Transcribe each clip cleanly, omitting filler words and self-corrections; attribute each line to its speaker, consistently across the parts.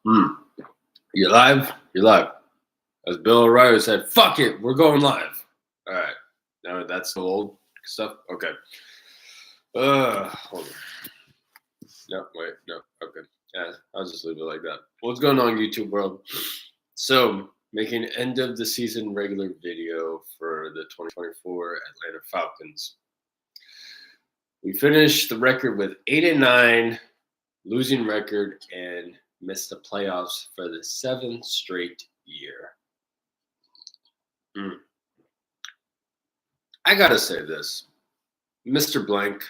Speaker 1: Mm. You live? You live. As Bill O'Reilly said, fuck it, we're going live. All right. Now that's the old stuff. Okay. Hold on. No, wait, no. Okay. Yeah, I'll just leave it like that. What's going on, YouTube world? So, making end of the season regular video for the 2024 Atlanta Falcons. We finished the record with 8-9, losing record, and missed the playoffs for the 7th straight year. I gotta say this, Mr. Blank,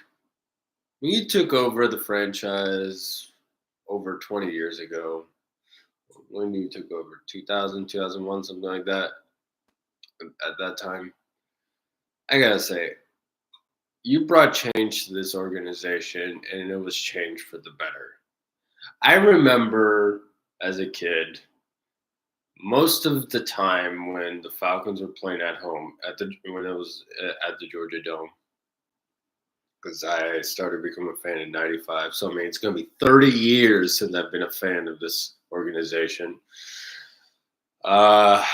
Speaker 1: when you took over the franchise over 20 years ago, when you took over 2000, 2001, something like that, at that time, I gotta say, you brought change to this organization and it was change for the better. I remember as a kid, most of the time when the Falcons were playing at home when it was at the Georgia Dome, because I started becoming a fan in '95. So I mean, it's going to be 30 years since I've been a fan of this organization. Uh,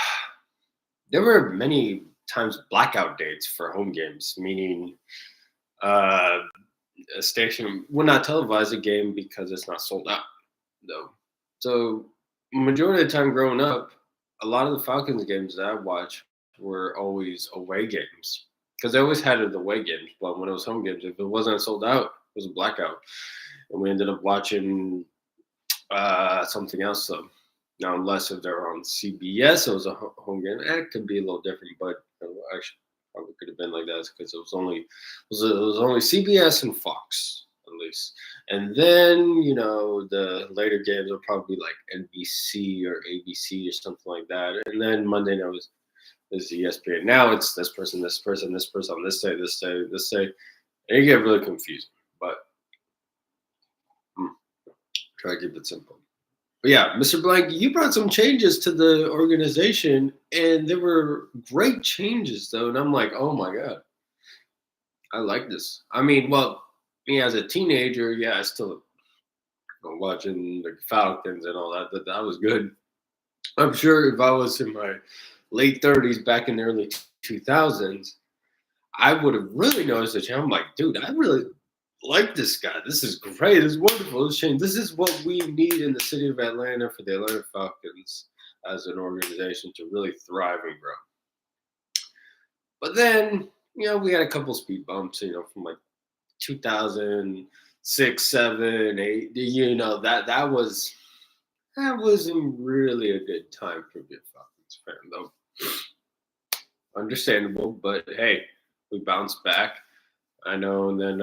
Speaker 1: there were many times blackout dates for home games, meaning a station will not televise a game because it's not sold out, though. So majority of the time growing up, a lot of the Falcons games that I watched were always away games because they always had it away games. But when it was home games, if it wasn't sold out, it was a blackout, and we ended up watching something else. So now, unless if they're on CBS, it was a home game. It could be a little different, but actually, probably could have been like that because it was only CBS and Fox at least. And then, the later games will probably be like NBC or ABC or something like that. And then Monday night is ESPN. Now it's this person, this person, this person on this day, this day, this day. And you get really confusing. But try to keep it simple. But yeah, Mr. Blank, you brought some changes to the organization, and they were great changes, though. And I'm like, oh my God, I like this. I mean, well, me as a teenager, yeah, I still watching the Falcons and all that, but that was good. I'm sure if I was in my late 30s back in the early 2000s, I would have really noticed a change. I'm like, dude, I really like this guy. This is great. This is wonderful. This change. This is what we need in the city of Atlanta for the Atlanta Falcons as an organization to really thrive and grow. But then, we had a couple speed bumps, from like 2006, 7, 8. That wasn't really a good time for a Falcons fan, though. Understandable, but hey, we bounced back. I know, and then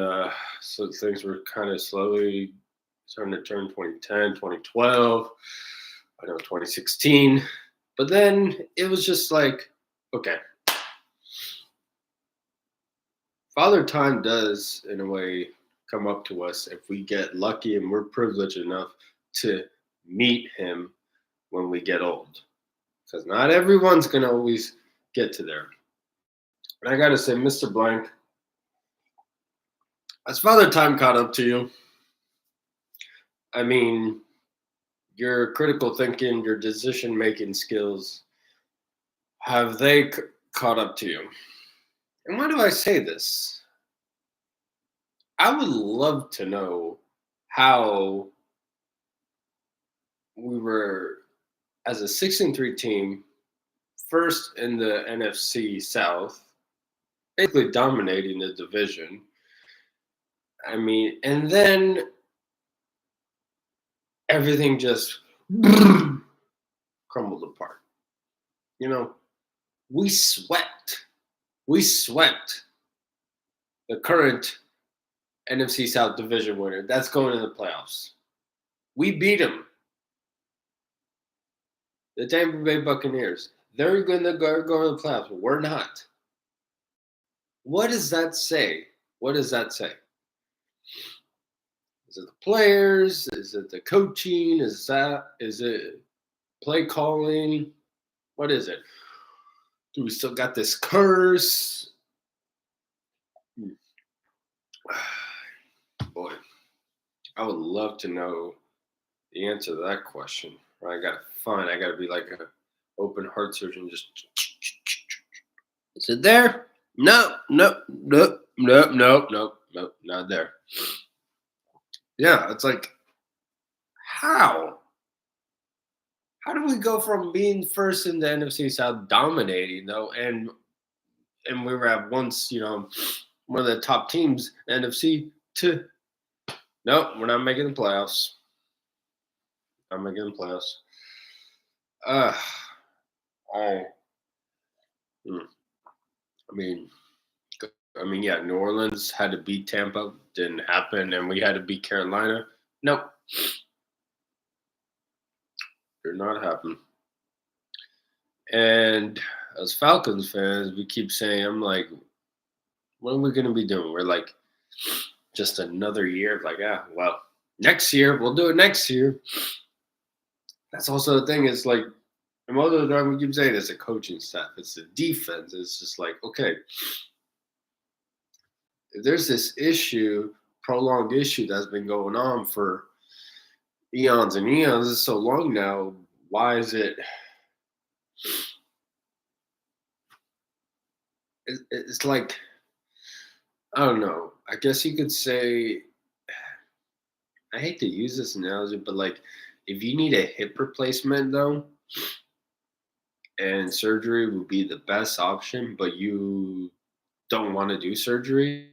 Speaker 1: so things were kind of slowly starting to turn 2010, 2012. I know 2016, but then it was just like, okay, Father Time does, in a way, come up to us if we get lucky and we're privileged enough to meet him when we get old. Because not everyone's going to always get to there. And I got to say, Mr. Blank, has Father Time caught up to you? I mean, your critical thinking, your decision making skills, have they caught up to you? And why do I say this? I would love to know how we were, as a 6-3 team, first in the NFC South, basically dominating the division. I mean, and then everything just crumbled apart. We swept. We swept the current NFC South division winner. That's going to the playoffs. We beat them. The Tampa Bay Buccaneers. They're going to go to the playoffs. We're not. What does that say? What does that say? Is it the players? Is it the coaching? Is it play calling? What is it? Do we still got this curse? Boy, I would love to know the answer to that question. I gotta be like an open heart surgeon. Just is it there? No, no, no, no, no, no, no, not there. Yeah, it's like how? How do we go from being first in the NFC South, dominating though, and we were at once, one of the top teams in the NFC to no, we're not making the playoffs. I'm making the playoffs. Uh, oh, hmm. I mean, yeah, New Orleans had to beat Tampa, didn't happen, and we had to beat Carolina. Nope, did not happen. And as Falcons fans, we keep saying, I'm like, what are we going to be doing? We're like, just another year. Like, well, next year, we'll do it next year. That's also the thing is like, and most of the time we keep saying it's a coaching staff, it's the defense. It's just like, okay, if there's this issue, prolonged issue that's been going on for eons and eons, it's so long now, why is it? It's like, I don't know. I guess you could say, I hate to use this analogy, but like, if you need a hip replacement though, and surgery would be the best option, but you don't want to do surgery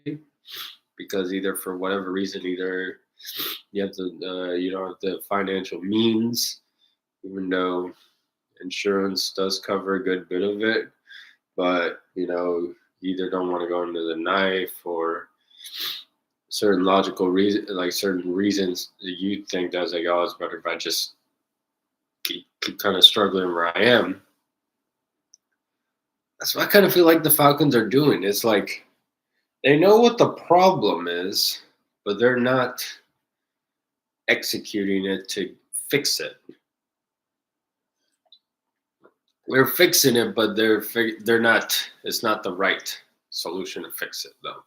Speaker 1: because either for whatever reason, either you don't have the financial means, even though insurance does cover a good bit of it, but you either don't want to go into the knife or certain logical reason, like certain reasons that you think that's like, oh, it's better if I just keep kind of struggling where I am. That's what I kind of feel like the Falcons are doing. It's like they know what the problem is, but they're not executing it to fix it. We're fixing it, but they're not. It's not the right solution to fix it, though.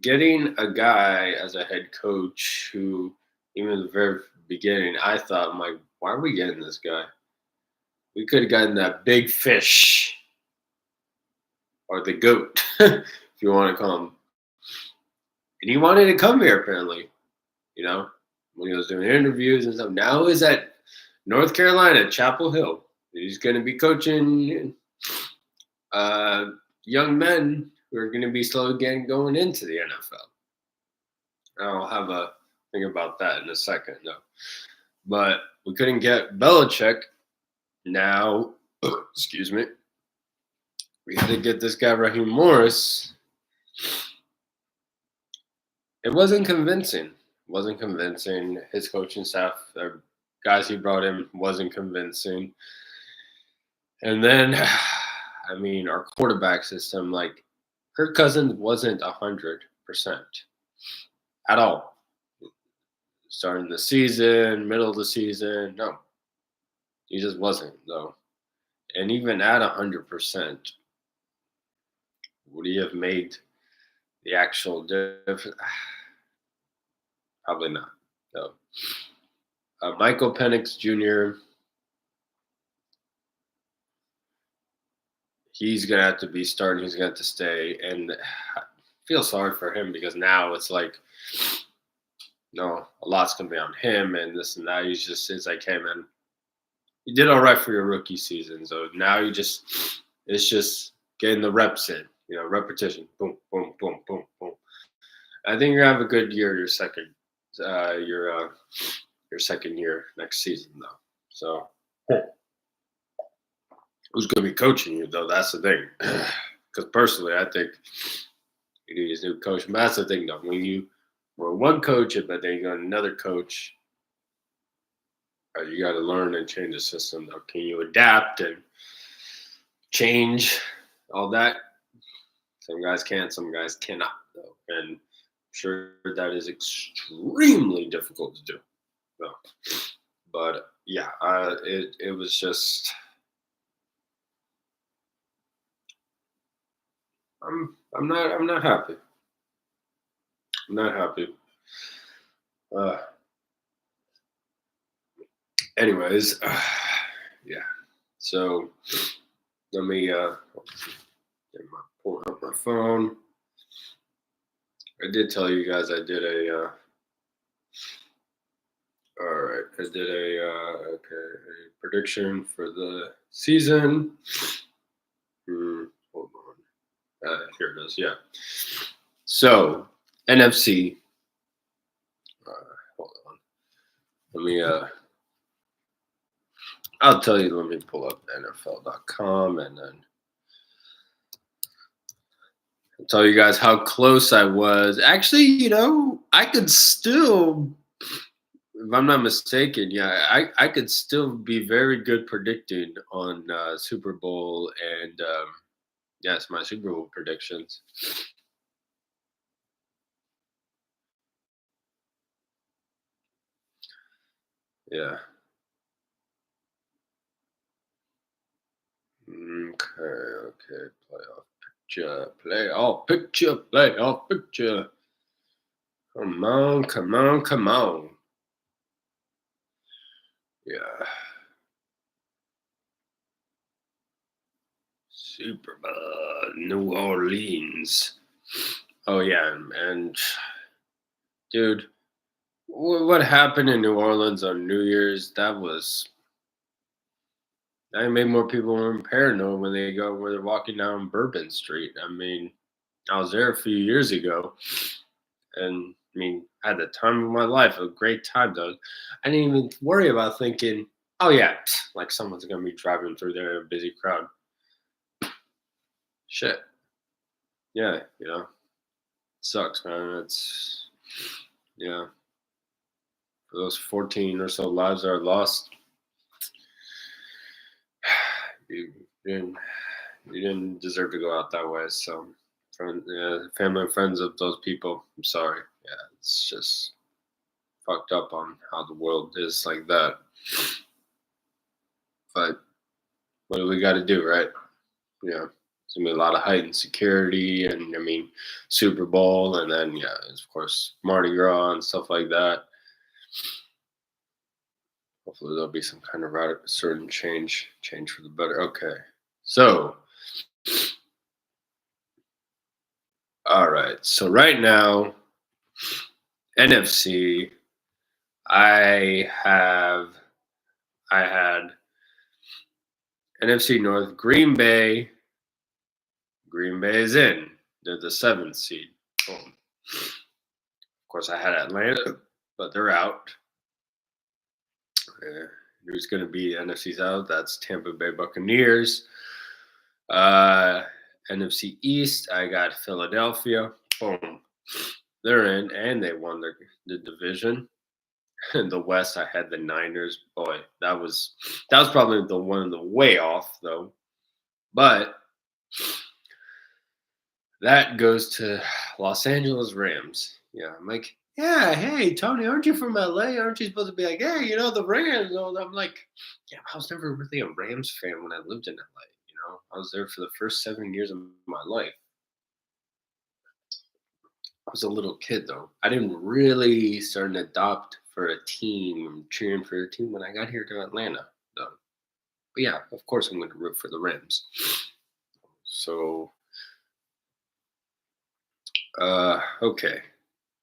Speaker 1: Getting a guy as a head coach who, even at the very beginning, I thought, I'm like, why are we getting this guy? We could have gotten that big fish or the goat, if you want to call him. And he wanted to come here, apparently, when he was doing interviews and stuff. Now he's at North Carolina, Chapel Hill. He's going to be coaching young men who are going to be slowly getting going into the NFL. I'll have a thing about that in a second, though. But we couldn't get Belichick. Now, excuse me, we had to get this guy, Raheem Morris. It wasn't convincing. His coaching staff, the guys he brought in, wasn't convincing. And then, our quarterback system, like Kirk Cousins wasn't 100% at all. Starting the season, middle of the season, no, he just wasn't though. And even at 100%, would he have made the actual difference? Probably not. No. Michael Penix Jr. He's gonna have to be starting. He's gonna have to stay, and I feel sorry for him because now it's like, no, a lot's gonna be on him and this and that. It's like, hey man, you did all right for your rookie season, so now it's just getting the reps in, repetition, boom, boom, boom, boom, boom. I think you're gonna have a good year your second year next season though. So who's gonna be coaching you though? That's the thing. Because personally, I think you need a new coach. But that's the thing though. When you were one coach, but then you got another coach, you got to learn and change the system though. Can you adapt and change all that? Some guys can, some guys cannot though. And I'm sure that is extremely difficult to do. So, but yeah, it was just I'm not happy. I'm not happy. Anyways, yeah. So let me pull up my phone. I did tell you guys I did a. All right, I did a prediction for the season. Hold on. Here it is. Yeah. So NFC. Hold on. Let me. I'll tell you. Let me pull up NFL.com and then I'll tell you guys how close I was. Actually, I could still, if I'm not mistaken, yeah, I could still be very good predicting on Super Bowl and yes, my Super Bowl predictions. Yeah. Okay. Playoff picture. Come on, come on, come on. Yeah. Super Bowl, New Orleans. Oh yeah, and dude, what happened in New Orleans on New Year's? That made more people more paranoid when they're walking down Bourbon Street. I mean, I was there a few years ago, and I mean, I had the time of my life, a great time though. I didn't even worry about thinking, oh yeah, like someone's gonna be driving through there, a busy crowd. Shit, yeah, sucks, man. It's yeah, for those 14 or so lives that are lost, you didn't you didn't deserve to go out that way. So, family and friends of those people, I'm sorry. Yeah, it's just fucked up on how the world is like that. But what do we got to do, right? Yeah, it's gonna be a lot of heightened security, and I mean, Super Bowl, and then yeah, of course, Mardi Gras and stuff like that. Hopefully, there'll be some kind of certain change for the better. Okay, so all right, so right now, NFC, I have I had NFC North, Green Bay. Green Bay is in. They're the seventh seed. Boom. Of course, I had Atlanta, but they're out. Who's going to be NFC South? That's Tampa Bay Buccaneers. Uh, NFC East, I got Philadelphia. Boom. They're in, and they won the division. In the West, I had the Niners. Boy, that was probably the one of the way off though. But that goes to Los Angeles Rams. Yeah, I'm like, yeah, hey Tony, aren't you from LA? Aren't you supposed to be like, hey, the Rams? I'm like, yeah, I was never really a Rams fan when I lived in LA. I was there for the first 7 years of my life. I was a little kid though. I didn't really start an adopt for a team, cheering for a team when I got here to Atlanta. Though. But yeah, of course I'm going to root for the Rams. So, okay.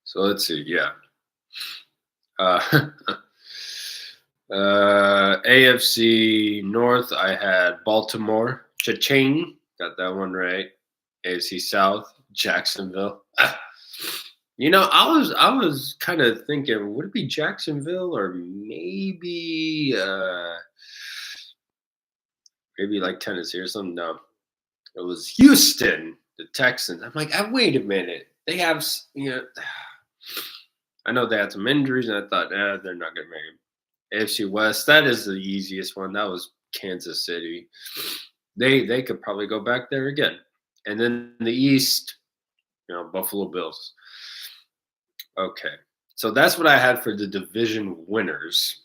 Speaker 1: So let's see. Yeah. Uh, AFC North, I had Baltimore. Cha-ching. Got that one right. AFC South, Jacksonville. I was kind of thinking, would it be Jacksonville or maybe like Tennessee or something? No, it was Houston, the Texans. I'm like, wait a minute. They have, I know they had some injuries, and I thought, they're not gonna make it. AFC West, that is the easiest one. That was Kansas City. They could probably go back there again. And then the East, Buffalo Bills. Okay. So that's what I had for the division winners.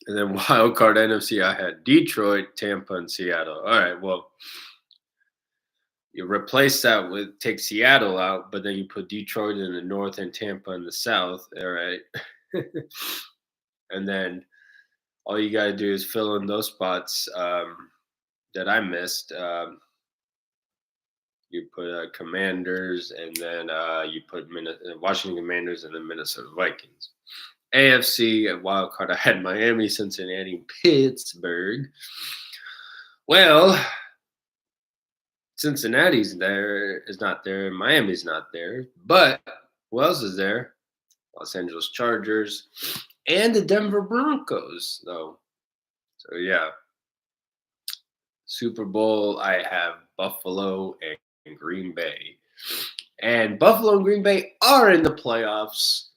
Speaker 1: And then wild card NFC, I had Detroit, Tampa, and Seattle. All right, well, you replace that with take Seattle out, but then you put Detroit in the north and Tampa in the south. All right. and then all you got to do is fill in those spots that I missed. You put Commanders, and then you put Washington Commanders, and then Minnesota Vikings. AFC at wild card, I had Miami, Cincinnati, Pittsburgh. Well, Cincinnati's there is not there, Miami's not there, but who else is there? Los Angeles Chargers and the Denver Broncos, though. So yeah, Super Bowl, I have Buffalo and Green Bay. And Buffalo and Green Bay are in the playoffs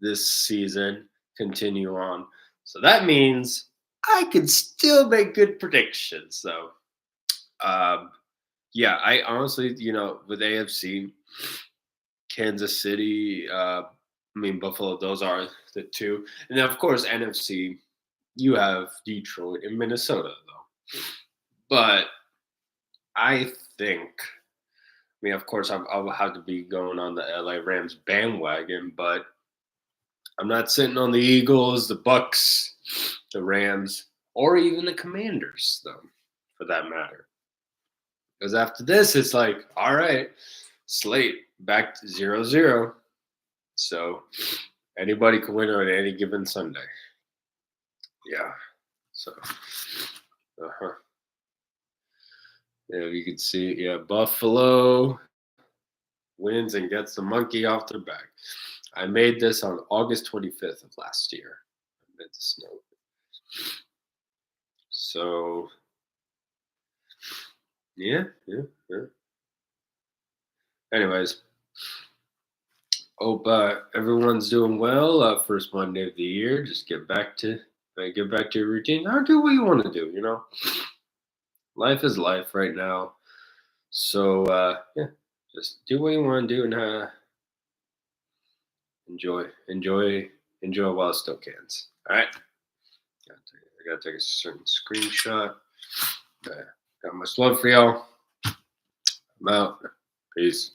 Speaker 1: this season, continue on. So that means I could still make good predictions. So, yeah, I honestly, with AFC, Kansas City, Buffalo, those are the two. And then, of course, NFC, you have Detroit and Minnesota, though. But I think, of course, I'll have to be going on the LA Rams bandwagon, but I'm not sitting on the Eagles, the Bucks, the Rams, or even the Commanders, though, for that matter. Because after this, it's like, all right, slate back to 0-0. So anybody can win on any given Sunday. Yeah. So, yeah, you can see, yeah, Buffalo wins and gets the monkey off their back. I made this on August 25th of last year. I made this note. So, yeah. Anyways, hope everyone's doing well. First Monday of the year. Just get back to your routine. Or do what you want to do. Life is life right now. So yeah, just do what you want to do and enjoy while it still can. All right. I gotta take a certain screenshot. Got much love for y'all. I'm out. Peace.